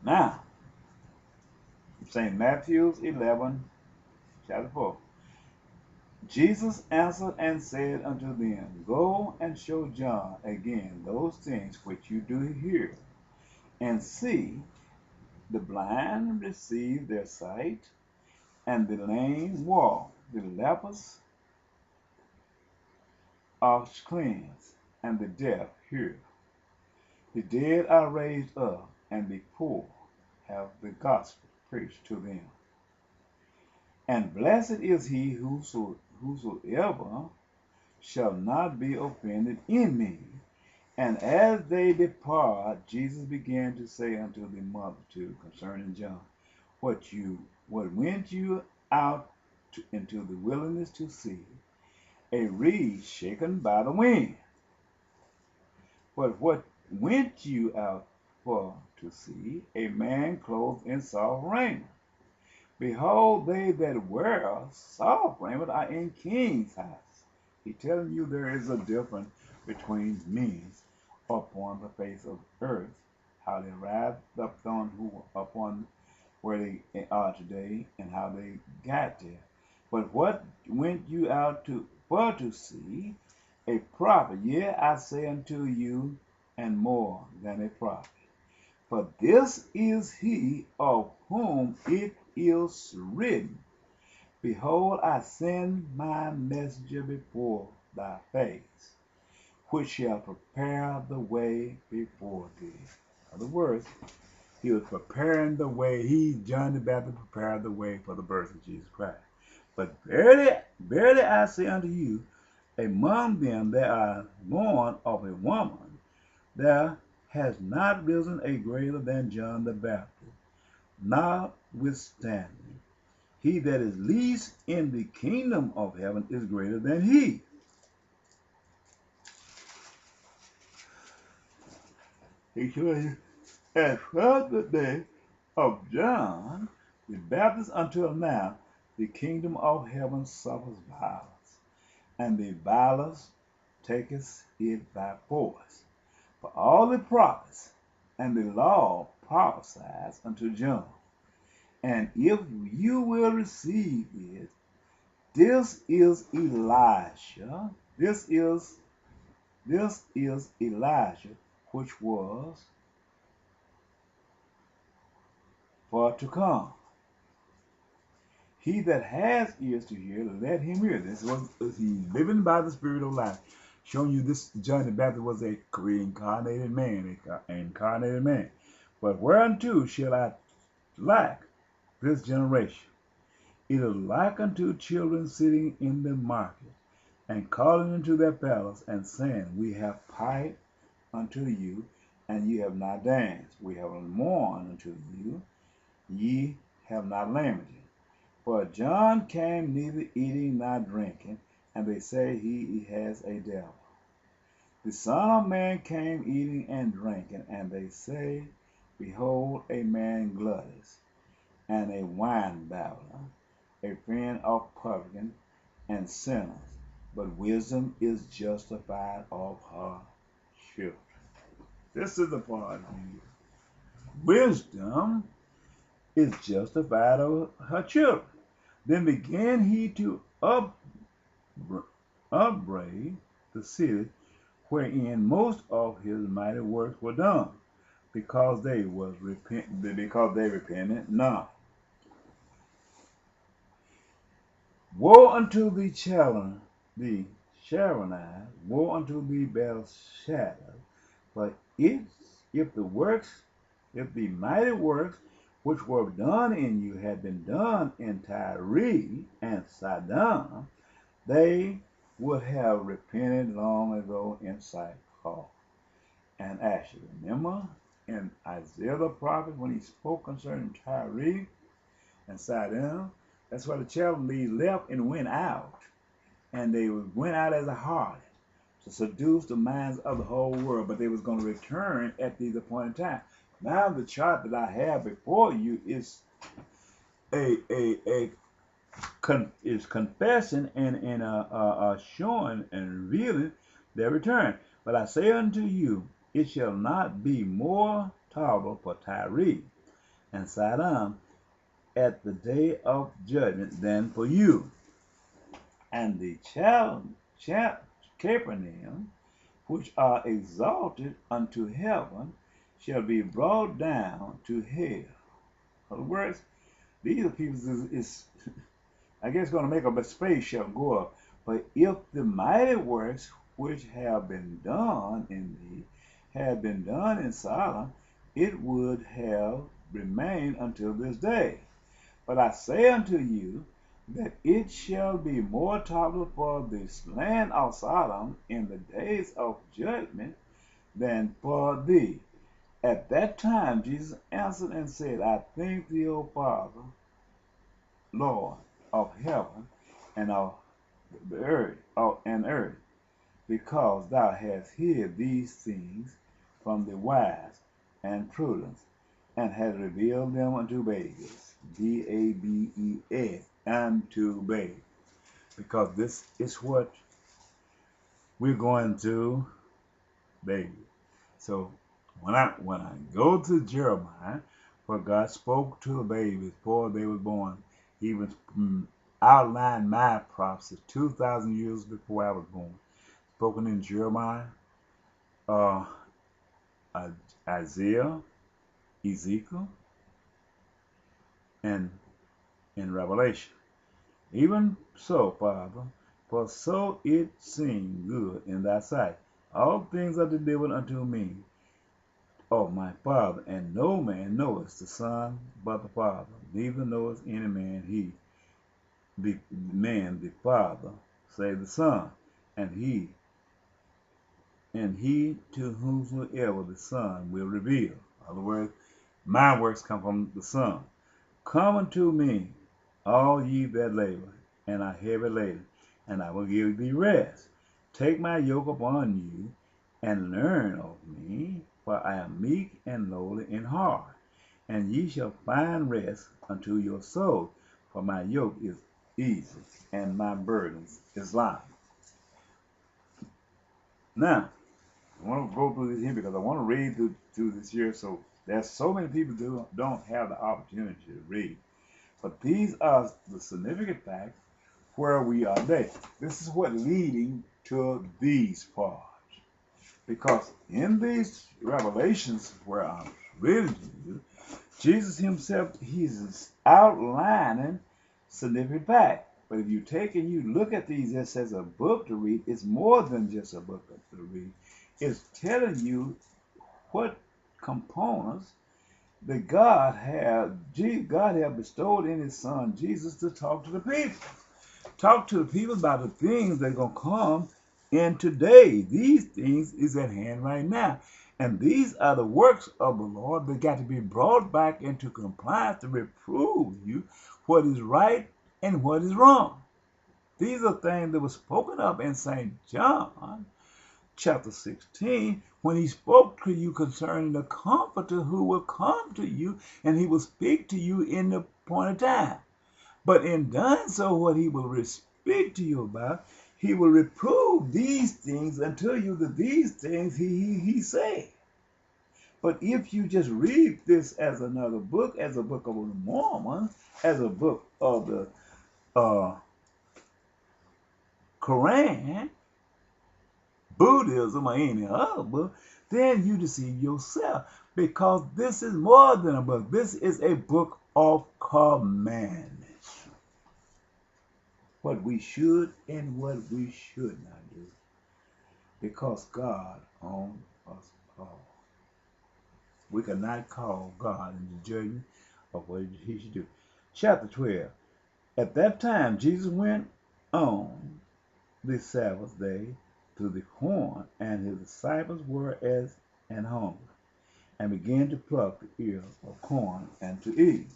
Now, St. Matthew 11, chapter 4. Jesus answered and said unto them, Go and show John again those things which you do hear, and see, the blind receive their sight, and the lame walk, the lepers are cleansed, and the deaf hear. The dead are raised up, and the poor have the gospel preached to them. And blessed is he whosoever shall not be offended in me. And as they depart, Jesus began to say unto the multitude concerning John, what went you out into the wilderness to see? A reed shaken by the wind. But what went you out for to see? A man clothed in soft raiment. Behold, they that wear soft raiment are in king's house. He's telling you there is a difference between men upon the face of earth, how they arrived upon where they are today, and how they got there. But what went you out to see? A prophet, yea, I say unto you, and more than a prophet. For this is he of whom it is written, Behold, I send my messenger before thy face, which shall prepare the way before thee. In other words, he was preparing the way. John the Baptist, prepared the way for the birth of Jesus Christ. But verily, verily I say unto you, among them that are born of a woman, there has not risen a greater than John the Baptist. Notwithstanding, he that is least in the kingdom of heaven is greater than he. He told you, as from the day of John the Baptist until now, the kingdom of heaven suffers violence, and the violence taketh it by force. For all the prophets and the law prophesies unto John. And if you will receive it, this is Elijah. This is Elijah, which was for to come. He that has ears to hear, let him hear. This was he living by the Spirit of life, showing you this. John the Baptist was a reincarnated man, But whereunto shall I like this generation? It is like unto children sitting in the market, and calling into their palace, and saying, We have piped unto you, and ye have not danced. We have mourned unto you, ye have not lamented. For John came neither eating nor drinking, and they say he has a devil. The Son of Man came eating and drinking, and they say, Behold, a man gluttonous, and a wine babbler, a friend of publicans and sinners. But wisdom is justified of her children. This is the part here. Wisdom is justified of her children. Then began he to upbraid the city wherein most of his mighty works were done, because they repented not. Woe unto the Sharonite, woe unto the Belshazzar, for if the mighty works which were done in you had been done in Tyre and Sidon, they would have repented long ago in sackcloth and ashes. Remember in Isaiah the prophet when he spoke concerning Tyre and Sidon, that's why the Chaldees left and went out. And they went out as a harlot to seduce the minds of the whole world, but they was going to return at the appointed time. Now the chart that I have before you is confessing and showing and revealing their return. But I say unto you, it shall not be more tolerable for Tyre and Sidon at the day of judgment than for you. And the Capernaum, which are exalted unto heaven, shall be brought down to hell. In other words, these are people is I guess going to make up a space shall go up. But if the mighty works which have been done in thee had been done in Sodom, it would have remained until this day. But I say unto you that it shall be more tolerable for the land of Sodom in the days of judgment than for thee. At that time Jesus answered and said, I thank thee, O Father, Lord of heaven and of the earth, because thou hast hid these things from the wise and prudent, and hast revealed them unto babes. babes, unto babes. Because this is what we're going to, baby. So when I go to Jeremiah, where God spoke to the babies before they were born, he was outlined my prophecy 2,000 years before I was born. Spoken in Jeremiah, Isaiah, Ezekiel, and in Revelation. Even so, Father, for so it seemed good in thy sight. All things are delivered unto me of my Father, and no man knoweth the Son but the Father, neither knoweth any man the Father, save the Son, and he to whomsoever the Son will reveal. In other words, my works come from the Son. Come unto me, all ye that labor and are heavy laden, and I will give thee rest. Take my yoke upon you, and learn of me, for I am meek and lowly in heart, and ye shall find rest unto your soul, for my yoke is easy, and my burden is light. Now, I want to go through this here because I want to read through this here. So there's so many people who don't have the opportunity to read. But these are the significant facts where we are today. This is what leading to these parts. Because in these revelations where I'm reading to you, Jesus himself, he's outlining significant facts. But if you take and you look at these just as a book to read, it's more than just a book to read. It's telling you what components that God had bestowed in his son Jesus to talk to the people. Talk to the people about the things that are going to come in today. These things is at hand right now. And these are the works of the Lord that got to be brought back into compliance to reprove you what is right and what is wrong. These are things that were spoken of in St. John chapter 16, when he spoke to you concerning the Comforter who will come to you, and he will speak to you in the appointed time. But in doing so, what he will speak to you about, he will reprove these things unto you that these things he said. But if you just read this as another book, as a book of the Mormons, as a book of the Quran, Buddhism, or any other book, then you deceive yourself, because this is more than a book. This is a book of commandments. What we should and what we should not do, because God owns us all. We cannot call God into judgment of what he should do. Chapter 12. At that time, Jesus went on the Sabbath day to the corn, and his disciples were as an hunger, and began to pluck the ears of corn and to eat.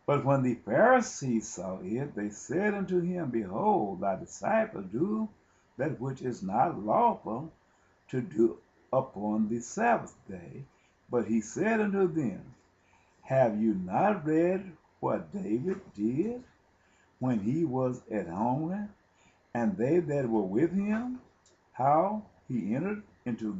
But when the Pharisees saw it, they said unto him, Behold, thy disciples do that which is not lawful to do upon the Sabbath day. But he said unto them, Have you not read what David did when he was at home, and they that were with him, how he entered into the